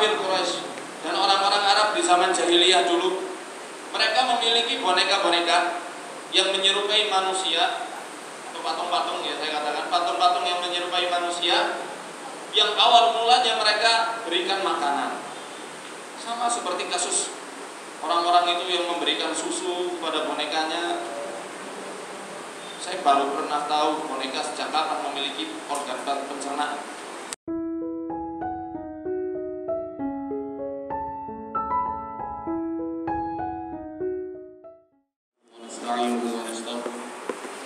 kafir Quraisy dan orang-orang Arab di zaman jahiliyah dulu, mereka memiliki boneka-boneka yang menyerupai manusia, atau patung-patung ya saya katakan, patung-patung yang menyerupai manusia, yang awal mulanya mereka berikan makanan. Sama seperti kasus orang-orang itu yang memberikan susu kepada bonekanya. Saya baru pernah tahu boneka sejak kapan memiliki organ pencernaan.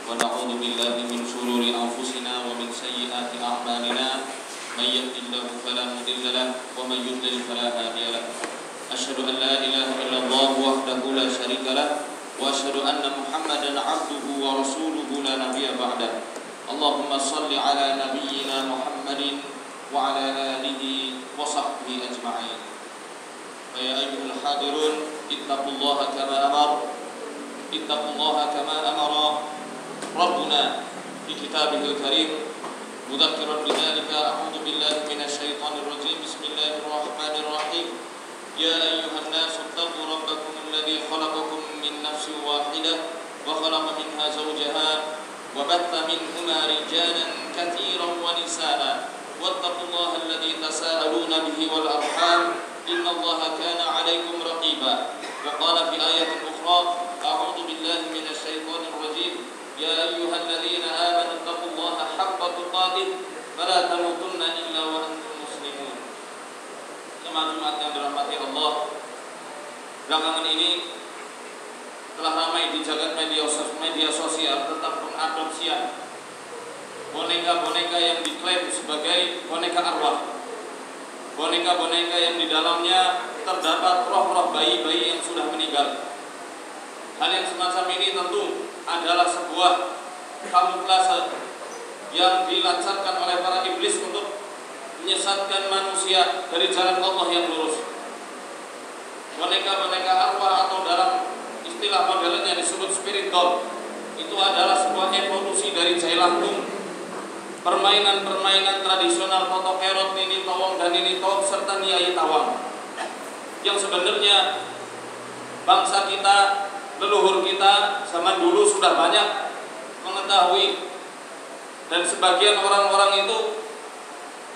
ونعوذ بالله من شرور أنفسنا ومن سيئات أعمالنا من يهده الله فلا مضل له ومن يضلل فلا هادي له أشهد أن لا إله إلا الله وحده لا شريك له وأشهد أن محمدا عبده ورسوله لا نبي بعده اللهم صل على نبينا محمد وعلى آله وصحبه أجمعين فيا أيها الحاضرون اتقوا الله كما أمر ربنا في كتابه الكريم مذكرا بذلك أعوذ بالله من الشيطان الرجيم بسم الله الرحمن الرحيم يا أيها الناس اتقوا ربكم الذي خلقكم من نفس واحدة وخلق منها زوجها وبث منهما رجالا كثيرا ونساء واتقوا الله الذي تساءلون به والأرحام إن الله كان عليكم رقيبا وقال في آية أخرى أعوذ بالله من الشيطان الرجيم يا أيها الذين آمنوا اتقوا الله حق تقاته فلا تموتن إلا وأنتم مسلمون. Jemaat yang dirahmati Allah, belakangan ini telah ramai di jagat media sosial tentang pengadopsian boneka-boneka yang diklaim sebagai boneka arwah, boneka-boneka yang di dalamnya terdapat roh-roh bayi-bayi yang sudah meninggal. Hal yang semacam ini tentu adalah sebuah kamuflase yang dilancarkan oleh para iblis untuk menyesatkan manusia dari jalan Allah yang lurus. Boneka-boneka arwah atau dalam istilah modelnya disebut spirit doll itu adalah sebuah evolusi dari jailangkung, permainan-permainan tradisional Toto Kerot, Nini Tawong dan Nini Tawong serta Nyai Tawang, yang sebenarnya bangsa kita, leluhur kita zaman dulu sudah banyak mengetahui, dan sebagian orang-orang itu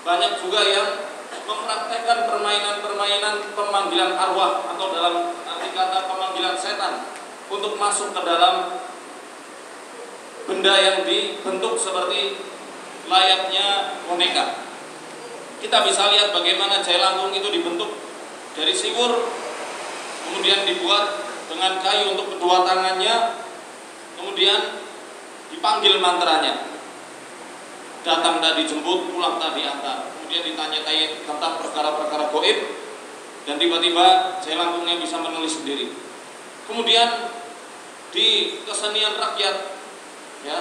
banyak juga yang mempraktekkan permainan-permainan pemanggilan arwah atau dalam arti kata pemanggilan setan untuk masuk ke dalam benda yang dibentuk seperti layaknya boneka. Kita bisa lihat bagaimana jailangkung itu dibentuk dari siwur, kemudian dibuat dengan kayu untuk kedua tangannya, kemudian dipanggil mantranya. Datang tak dijemput, pulang tak diantar. Kemudian ditanya-tanya tentang perkara-perkara gaib, dan tiba-tiba jailangkungnya bisa menulis sendiri. Kemudian di kesenian rakyat, ya,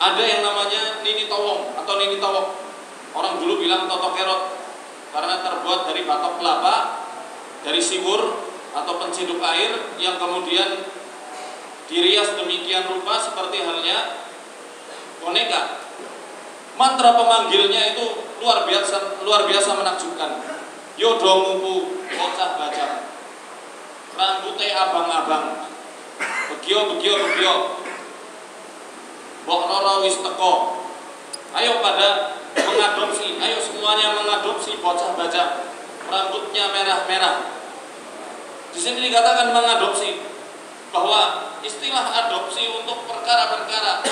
ada yang namanya Nini Tawong atau Nini Tawok. Orang dulu bilang Toto Kerot karena terbuat dari batok kelapa, dari siwur atau penciduk air yang kemudian dirias demikian rupa seperti halnya boneka. Mantra pemanggilnya itu luar biasa menakjubkan. Yodomupu bocah bajang, rambutnya abang-abang, begio, bok roro wis teko. Ayo pada mengadopsi, ayo semuanya mengadopsi bocah bajang, rambutnya merah-merah. Di sini dikatakan mengadopsi, bahwa istilah adopsi untuk perkara-perkara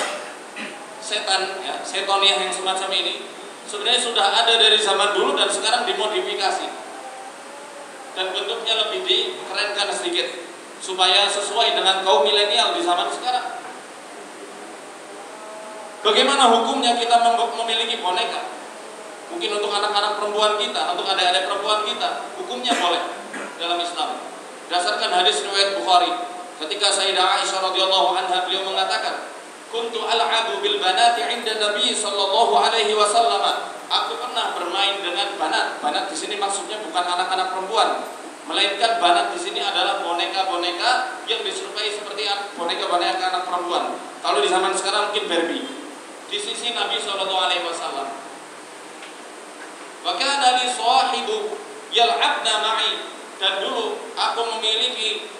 setan, ya, setoniah yang semacam ini sebenarnya sudah ada dari zaman dulu dan sekarang dimodifikasi dan bentuknya lebih dikerenkan sedikit supaya sesuai dengan kaum milenial di zaman sekarang. Bagaimana hukumnya kita memiliki boneka? Mungkin untuk anak-anak perempuan kita, untuk adik-adik perempuan kita, hukumnya boleh dalam Islam. Berdasarkan hadis riwayat Bukhari, ketika Sayyidah Aisyah radhiyallahu anha beliau mengatakan, "Kuntu al'abu bil banati 'inda Nabi sallallahu alaihi wasallam." Aku pernah bermain dengan banat. Banat di sini maksudnya bukan anak-anak perempuan, melainkan banat di sini adalah boneka-boneka yang diserupai seperti boneka-boneka anak perempuan. Kalau di zaman sekarang mungkin Barbie. Di sisi Nabi sallallahu alaihi wasallam. Wa kana li sahibu yal'abna ma'i, dan dulu aku memiliki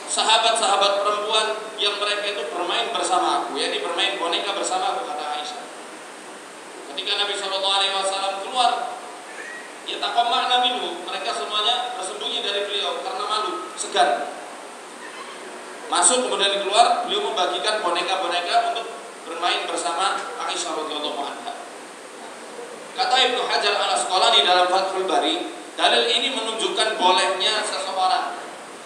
sahabat-sahabat perempuan yang mereka itu bermain bersama aku, yakni bermain boneka bersama aku, kata Aisyah. Ketika Nabi SAW keluar, yataqamma'na minhu, mereka semuanya bersembunyi dari beliau karena malu, segan. Masuk kemudian keluar, beliau membagikan boneka-boneka untuk bermain bersama Aisyah radhiyallahu anha. Kata Ibnu Hajar Al-Asqalani dalam Fathul Bari, dalil ini menunjukkan bolehnya seseorang,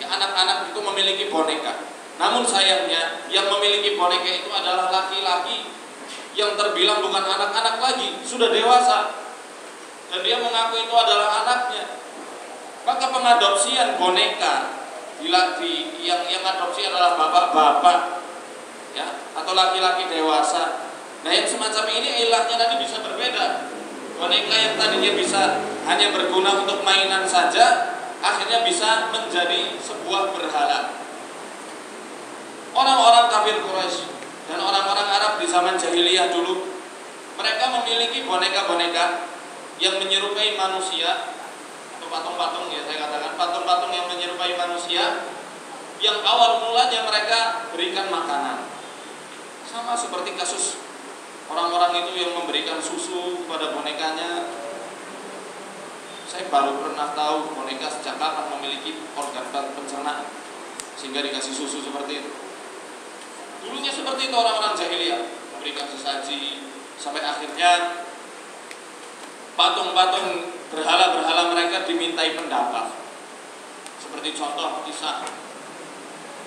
anak-anak itu memiliki boneka. Namun sayangnya yang memiliki boneka itu adalah laki-laki yang terbilang bukan anak-anak lagi, sudah dewasa, dan dia mengaku itu adalah anaknya. Maka pengadopsian boneka, yang adopsi adalah bapak-bapak, ya, atau laki-laki dewasa. Nah, yang semacam ini ilahnya tadi bisa berbeda. Boneka yang tadinya bisa hanya berguna untuk mainan saja, akhirnya bisa menjadi sebuah berhala. Orang-orang kafir Quraisy dan orang-orang Arab di zaman jahiliyah dulu, mereka memiliki boneka-boneka yang menyerupai manusia, atau patung-patung, ya saya katakan patung-patung yang menyerupai manusia, yang awal mulanya mereka berikan makanan. Sama seperti kasus orang-orang itu yang memberikan susu kepada bonekanya. Saya baru pernah tahu boneka sejak kapan memiliki organ pencernaan sehingga dikasih susu seperti itu. Dulunya seperti itu orang-orang jahiliyah, memberikan sesaji, sampai akhirnya patung-patung berhala-berhala mereka dimintai pendapat. Seperti contoh kisah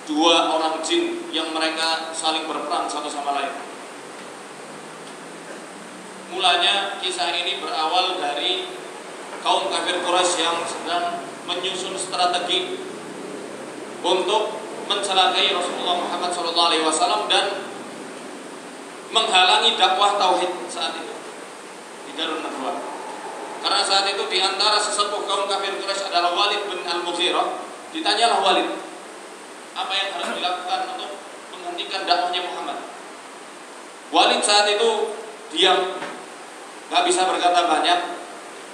dua orang jin yang mereka saling berperang satu sama lain. Mulanya kisah ini berawal dari kaum kafir Quraisy yang sedang menyusun strategi untuk mencelakai Rasulullah Muhammad SAW dan menghalangi dakwah tauhid saat itu di Darun Nadwa. Karena saat itu di antara sesepuh kaum kafir Quraisy adalah Walid bin Al-Mughirah. Ditanyalah Walid, apa yang harus dilakukan untuk menghentikan dakwahnya Muhammad? Walid saat itu diam, gak bisa berkata banyak,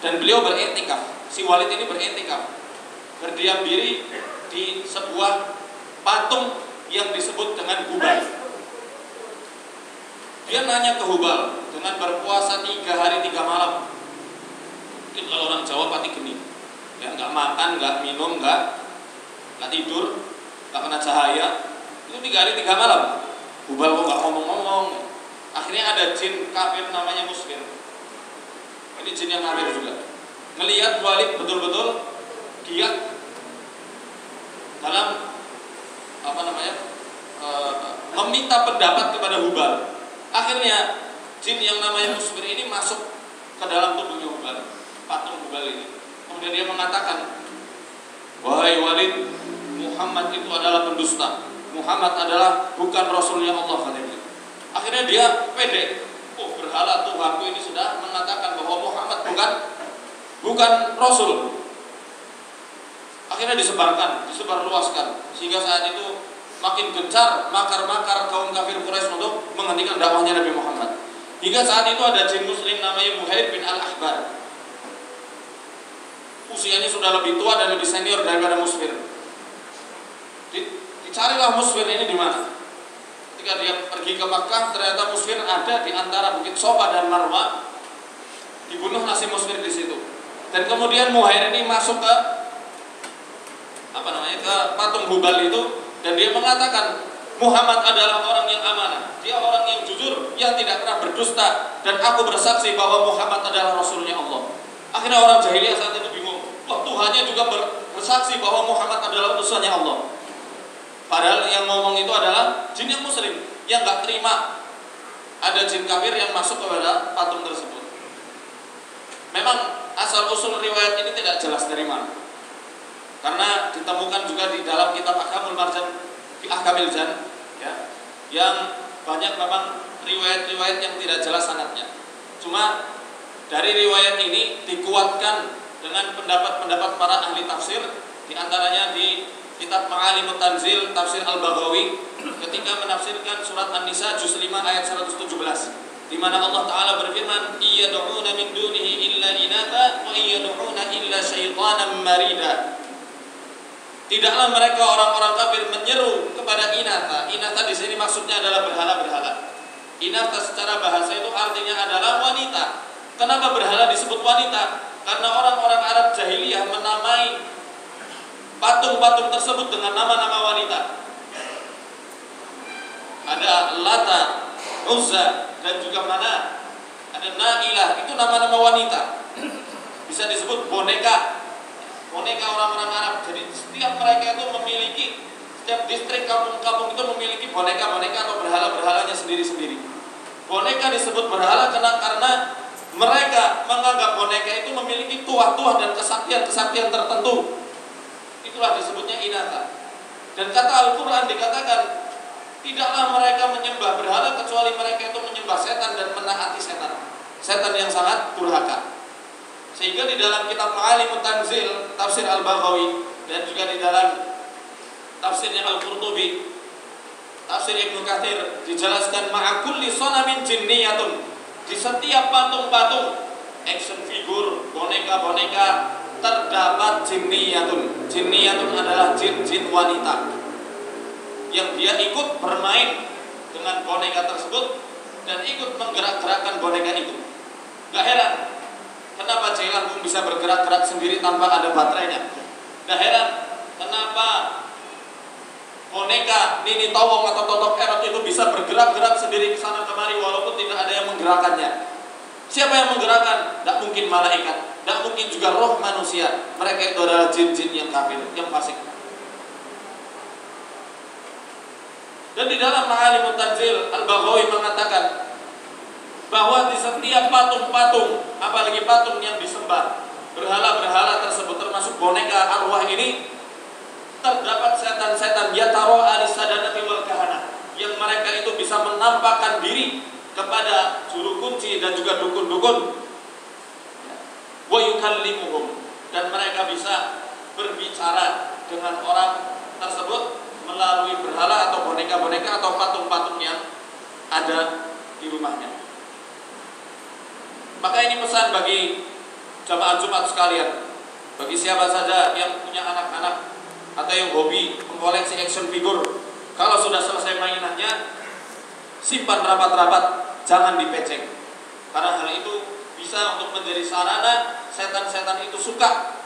dan beliau beretikaf. Si Walid ini beretikaf, berdiam diri di sebuah patung yang disebut dengan Hubal. Dia nanya ke Hubal dengan berpuasa 3 hari 3 malam. Mungkin kalau orang Jawa pati geni, ya, nggak makan, nggak minum, nggak tidur, nggak kena cahaya, itu 3 hari 3 malam. Hubal kok nggak ngomong-ngomong. Akhirnya ada jin kafir namanya Musfir. Ini jin yang kafir juga. Melihat Walid betul-betul giat dalam meminta pendapat kepada Hubal. Akhirnya jin yang namanya Musfir ini masuk ke dalam tubuhnya Hubal, patung Hubal ini. Kemudian dia mengatakan, wahai Walid, Muhammad itu adalah pendusta. Muhammad adalah bukan Rasulnya Allah, katanya. Akhirnya dia pede. Oh, berhala Tuhanku ini sudah mengatakan bahwa Muhammad bukan Rasul. Akhirnya disebarluaskan, sehingga saat itu makin gencar makar-makar kaum kafir Quraisy untuk menghentikan dakwahnya Nabi Muhammad. Hingga saat itu ada jin muslim namanya Buhair bin Al-Ahbar. Usianya sudah lebih tua dan lebih senior daripada Musfir. Dicarilah Musfir ini di mana. Ketika dia pergi ke Makkah, ternyata Musfir ada di antara Bukit Sofa dan Marwa. Dibunuhlah si Musfir di situ. Dan kemudian Buhair ini masuk ke ke patung Hubal itu, dan dia mengatakan Muhammad adalah orang yang amanah, dia orang yang jujur, yang tidak pernah berdusta, dan aku bersaksi bahwa Muhammad adalah Rasulnya Allah. Akhirnya orang jahiliyah saat itu bingung, wah, Tuhannya juga bersaksi bahwa Muhammad adalah utusannya Allah. Padahal yang ngomong itu adalah jin yang muslim, yang gak terima ada jin kafir yang masuk kepada patung tersebut. Memang asal usul riwayat ini tidak jelas dari mana, karena ditemukan juga di dalam kitab Ahkamul Marjan fi Ahkamil Jan, ya, yang banyak memang riwayat-riwayat yang tidak jelas sanadnya. Cuma dari riwayat ini dikuatkan dengan pendapat-pendapat para ahli tafsir, di antaranya di kitab Ma'alimut Tanzil tafsir Al-Baghawi ketika menafsirkan surat An-Nisa juz 5 ayat 117. di mana Allah Ta'ala berfirman, "Iyad'una min dunihi illa inatha wa iyad'una illa syaitanan marida." Tidaklah mereka orang-orang kafir menyeru kepada inatha. Inatha di sini maksudnya adalah berhala-berhala. Inatha secara bahasa itu artinya adalah wanita. Kenapa berhala disebut wanita? Karena orang-orang Arab jahiliyah menamai patung-patung tersebut dengan nama-nama wanita. Ada Lata, Uzza, dan juga mana ada Nailah, itu nama-nama wanita. Bisa disebut boneka orang-orang Arab. Jadi setiap mereka itu memiliki, setiap distrik kampung-kampung itu memiliki boneka-boneka atau berhala-berhalanya sendiri-sendiri. Boneka disebut berhala karena mereka menganggap boneka itu memiliki tuah-tuah dan kesaktian-kesaktian tertentu. Itulah disebutnya inatha. Dan kata Al-Quran dikatakan, tidaklah mereka menyembah berhala kecuali mereka itu menyembah setan dan menaati setan. Setan yang sangat durhaka. Sehingga di dalam kitab Ma'alimut Tanzil, tafsir Al-Baghawi, dan juga di dalam tafsirnya Al-Qurtubi, tafsir Ibnu Katsir, dijelaskan ma'akulli sonamin jinniyatun. Di setiap patung-patung, action figure, boneka-boneka, terdapat jinniyatun. Jinniyatun adalah jin-jin wanita yang dia ikut bermain dengan boneka tersebut dan ikut menggerak-gerakkan boneka itu. Gak heran kenapa jelangkung bisa bergerak-gerak sendiri tanpa ada baterainya. Gak heran kenapa boneka Nini Tawong atau Totok Erot itu bisa bergerak-gerak sendiri ke sana kemari walaupun tidak ada yang menggerakkannya. Siapa yang menggerakkan? Tidak mungkin malaikat, tidak mungkin juga roh manusia. Mereka itu adalah jin-jin yang kafir, yang fasik. Dan di dalam Ma'alimut Tanzil, Al-Baghawi mengatakan bahwa di setiap patung-patung, apalagi patung yang disembah, berhala-berhala tersebut termasuk boneka arwah ini, terdapat setan-setan yataro alisadanati wal kahana, yang mereka itu bisa menampakkan diri kepada juru kunci dan juga dukun-dukun. Wa yukallimuhum, dan mereka bisa berbicara dengan orang tersebut melalui berhala atau boneka-boneka atau patung-patung yang ada di rumahnya. Maka ini pesan bagi jamaah Jumat sekalian, bagi siapa saja yang punya anak-anak atau yang hobi mengkoleksi action figure, kalau sudah selesai mainannya, simpan rapat-rapat, jangan dipeceng. Karena hal itu bisa untuk menjadi sarana setan-setan itu suka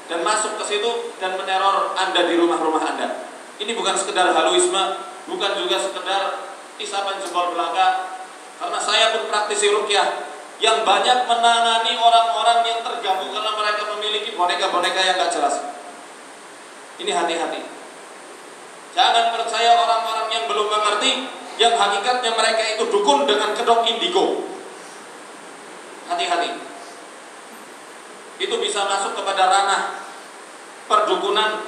dan masuk ke situ dan meneror Anda di rumah-rumah Anda. Ini bukan sekedar haluisme, bukan juga sekedar isapan jempol belaka. Karena saya pun praktisi ruqyah yang banyak menangani orang-orang yang terganggu karena mereka memiliki boneka-boneka yang gak jelas. Ini hati-hati. Jangan percaya orang-orang yang belum mengerti, yang hakikatnya mereka itu dukun dengan kedok indigo. Hati-hati. Itu bisa masuk kepada ranah perdukunan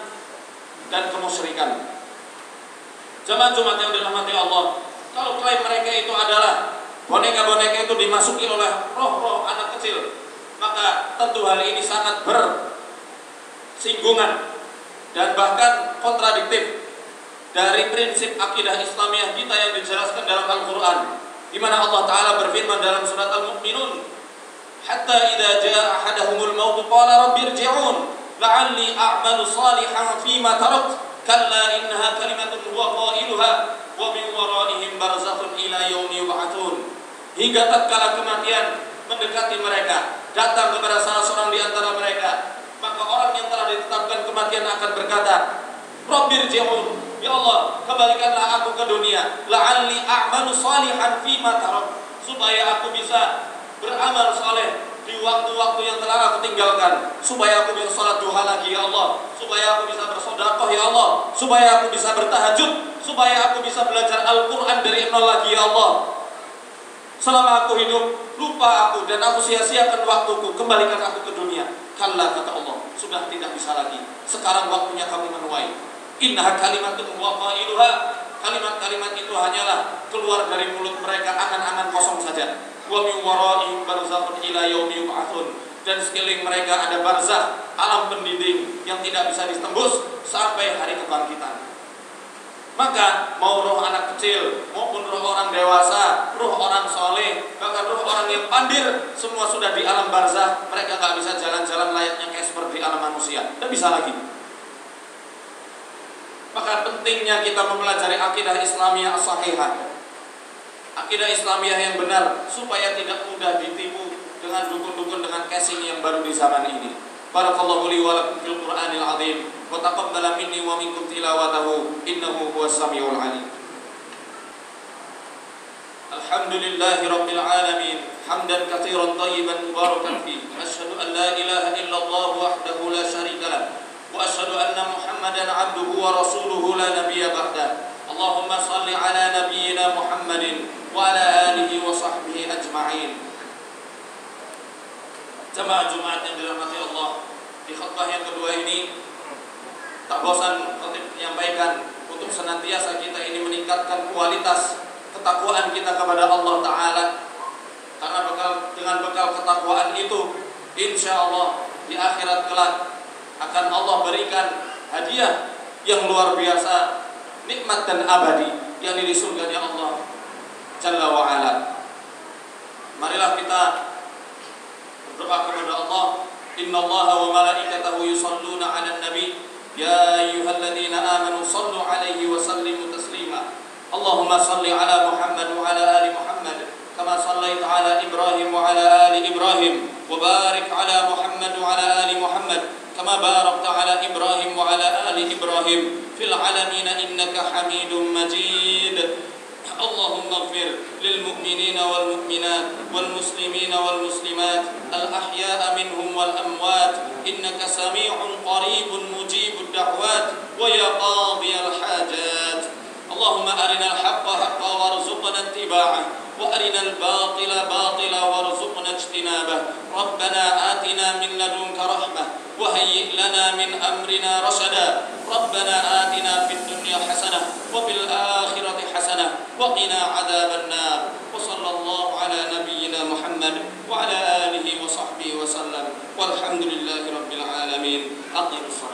dan kemusyrikan. Jamaah Jumat yang dirahmati Allah, kalau klaim mereka itu adalah boneka-boneka itu dimasuki oleh roh-roh anak kecil, maka tentu hal ini sangat bersinggungan dan bahkan kontradiktif dari prinsip akidah Islamiyah kita yang dijelaskan dalam Al-Quran, di mana Allah Ta'ala berfirman dalam surat Al-Mu'minun, hatta idza jaa ahadahumul maut qala rabbi irji'un la'alli a'malu salihan fima taraktu kalla innaha kalimatun huwa qailuha wa min waraihim barzakhun ila yaumi yub'atsun. Hingga tatkala kematian mendekati mereka, datang kepada salah seorang di antara mereka, maka orang yang telah ditetapkan kematian akan berkata, Rabbir ji'un, ya Allah, kembalikanlah aku ke dunia, la'alli a'malu salihan fima tarak, supaya aku bisa beramal saleh di waktu-waktu yang telah aku tinggalkan, supaya aku bisa salat duha lagi ya Allah, supaya aku bisa bersedekah ya Allah, supaya aku bisa bertahajud, supaya aku bisa belajar Al-Quran dari nol lagi ya Allah. Selama aku hidup, lupa aku dan aku sia-siakan waktuku, kembalikan aku ke dunia. Kalla, kata Allah, sudah tidak bisa lagi. Sekarang waktunya kamu menuai. Innaha kalimatun huwa qailuha, kalimat-kalimat itu hanyalah keluar dari mulut mereka, angan-angan kosong saja. Wa min waraihim barzakhun ila yaumi yub'atsun, dan sekeliling mereka ada barzakh, alam pendinding yang tidak bisa ditembus sampai hari kebangkitan. Maka mau roh anak kecil maupun roh orang dewasa, roh orang soleh, bahkan roh orang yang pandir, semua sudah di alam barzah. Mereka gak bisa jalan-jalan layaknya kayak seperti alam manusia. Tidak bisa lagi. Maka pentingnya kita mempelajari akidah Islamiyah as-sahihah, akidah Islamiyah yang benar, supaya tidak mudah ditipu dengan dukun-dukun, dengan casing yang baru di zaman ini. Barakallahu li wa lakum fil Qur'anil 'azim wa taqabbala minni wa minkum tilawatahu innahu huwas samiul 'alim. Alhamdulillahi rabbil alamin hamdan katsiran thayyiban mubarakan fi. Asyhadu an la ilaha illallah wahdahu la syarika lah wa asyhadu anna Muhammadan 'abduhu wa rasuluhu la nabiyya ba'da. Allahumma shalli ala nabiyyina Muhammadin wa ala alihi wa sahbihi ajma'in. Jamaah Jumat yang dirahmati Allah, di khutbah yang kedua ini tak bosan khatib menyampaikan untuk senantiasa kita ini meningkatkan kualitas ketakwaan kita kepada Allah Ta'ala. Karena dengan bekal ketakwaan itu, insya Allah di akhirat kelak akan Allah berikan hadiah yang luar biasa, nikmat dan abadi, yang di surganya Allah Jalla wa'ala. Marilah kita berdoa kepada Allah. Innallaha wa malaikatahu yusalluna 'alan nabi ya ayyuhalladzina amanu sallu 'alaihi wa sallimu taslima. Allahumma salli 'ala Muhammad wa 'ala ali Muhammad kama shallaita 'ala Ibrahim wa 'ala ali Ibrahim wa barik 'ala Muhammad wa 'ala ali Muhammad kama barakta 'ala Ibrahim wa 'ala ali Ibrahim fil 'alamin innaka Hamidum Majid. اللهم اغفر للمؤمنين والمؤمنات والمسلمين والمسلمات الأحياء منهم والأموات إنك سميع قريب مجيب الدعوات ويا قاضي الحاجات. اللهم أرنا الحق حقا وارزقنا اتباعه وأرنا الباطل باطلا وارزقنا اجتنابه. ربنا آتنا من لدنك رحمة وهيئ لنا من أمرنا رشدا. ربنا آتنا في الدنيا حسنة وفي الآخرة حسنة وقنا عذاب النار. وصلى الله على نبينا محمد وعلى آله وصحبه وسلم والحمد لله رب العالمين. أقم الصلاة.